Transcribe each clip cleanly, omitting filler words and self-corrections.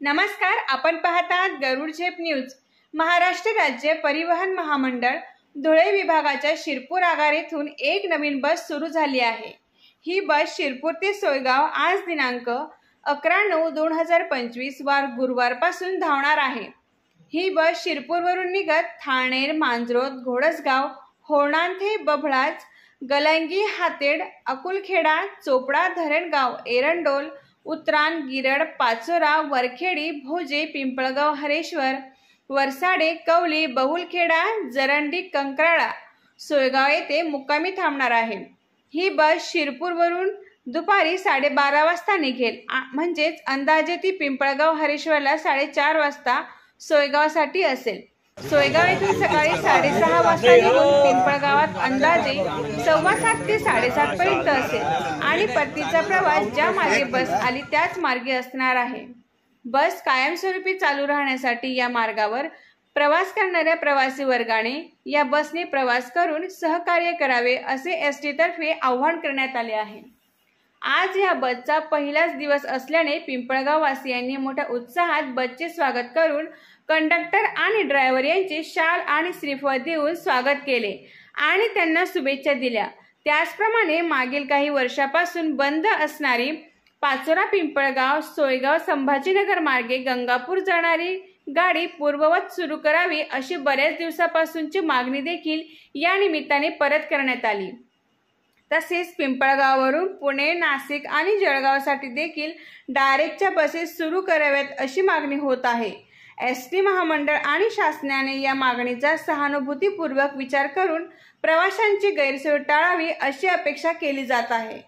नमस्कार, आपण पाहत आहात गरुड झेप न्यूज। महाराष्ट्र राज्य परिवहन महामंडळ धुळे विभागाच्या शिरपूर आगार येथून एक नवीन बस सुरू झाली आहे। ही बस शिरपूर ते सोयगाव आज दिनांक 11/9/2025 वार गुरुवार पासून धावणार आहे। ही बस शिरपूरवरून निघत ठाणेर, मांजरोद, घोडसगाव, होणांथे, बभळाज, गलंगी, हातेड, अकुलखेडा, चोपडा, धरणगाव, एरंडोल, उत्रान, गिरड, पाचोरा, वरखेडी, भोजे, पिंपळगाव, हरेश्वर, वरसाडे, कवली, बहुलखेडा, जरंडी, कंकराळा, सोयगाव येथे मुक्कामी थांबणार आहे। ही बस शिरपूरवरून दुपारी 12:30 वाजता निघेल, म्हणजेच अंदाजे ती पिंपळगाव हरेश्वरला 4:30 वाजता सोयगावसाठी असेल। सोयगाव येथून सकाळी 6:30 वाजता निघून पिंपळगावात अंदाजे 7:15 ते 7:30 पर्यंत असेल आणि परतीचा प्रवास ज्या मार्गे बस आली त्याच मार्गे असणार आहे। बस कायमस्वरूपी चालू राहण्यासाठी या मार्गावर प्रवास करणाऱ्या प्रवासी वर्गाने या बसने प्रवास करून सहकार्य करावे असे एसटी तर्फे आवाहन करण्यात आले आहे। आज या बसचा पहिलाच दिवस असल्याने पिंपळगाव वासियांनी मोठ्या उत्साहात बसचे स्वागत करून कंडक्टर आणि ड्रायव्हर यांचे शाल आणि श्रीफळ देऊन स्वागत केले आणि त्यांना शुभेच्छा दिल्या। त्याचप्रमाणे मागील काही वर्षापासून बंद असणारी पाचोरा पिंपळगाव सोयगाव संभाजीनगर मार्गे गंगापूर जाणारी गाडी पूर्ववत सुरू करावी अशी बऱ्याच दिवसापासूनची मागणी देखील या निमित्ताने परत करण्यात आली। तसेच पिंपळगाववरून पुणे, नाशिक आणि जळगावसाठी देखील डायरेक्टच्या बसेस सुरू कराव्यात अशी मागणी होत आहे। एसटी महामंडळ आणि शासनाने या मागणीचा सहानुभूतीपूर्वक विचार करून प्रवाशांची गैरसोय टाळावी अशी अपेक्षा केली जात आहे।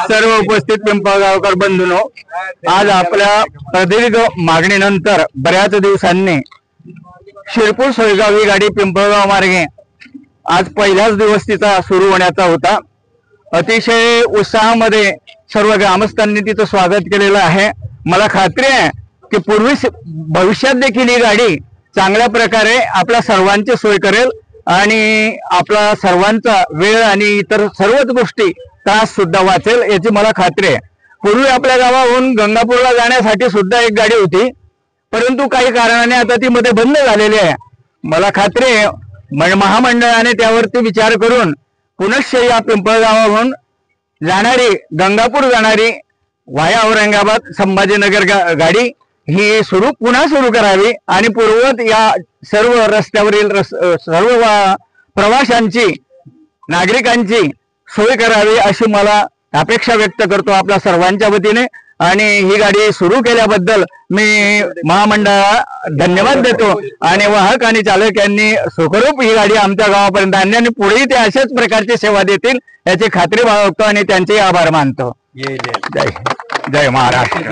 सर्व उपस्थित पिंपळगावकर बंधूंनो, आज आपल्या प्रदीर्घ मागणीनंतर बऱ्याच दिवसांनी शिरपूर सोयगाव ही गाडी पिंपळगाव मार्गे आज पहिलाच दिवस तिचा सुरू होण्याचा होता। अतिशय उत्साहामध्ये सर्व ग्रामस्थांनी तिचं स्वागत केलेलं आहे। मला खात्री आहे की भविष्यात देखील ही गाडी चांगल्या प्रकारे आपल्या सर्वांची सोय करेल आणि आपला सर्वांचा वेळ आणि इतर सर्वच गोष्टी त्रास सुद्धा वाचेल याची मला खात्री आहे। पूर्वी आपल्या गावाहून गंगापूरला जाण्यासाठी सुद्धा एक गाडी होती, परंतु काही कारणाने आता ती मध्ये बंद झालेली आहे। मला खात्री आहे महामंडळाने त्यावरती विचार करून पुनश्च या पिंपळगावाहून जाणारी गंगापूर जाणारी वाया औरंगाबाद संभाजीनगर गाडी ही पुन्हा सुरू करावी आणि पूर्ववत या सर्व रस्त्यावरील सर्व प्रवाशांची नागरिकांची सोय करावी अशी मला अपेक्षा व्यक्त करतो आपल्या सर्वांच्या वतीने। आणि ही गाडी सुरू केल्याबद्दल मी महामंडळाला धन्यवाद देतो आणि वाहक आणि चालक यांनी सुखरूप ही गाडी आमच्या गावापर्यंत आणली आणि पुढेही ते अशाच प्रकारची सेवा देतील याची खात्री बाळगतो आणि त्यांचे आभार मानतो। जय जय महाराष्ट्र।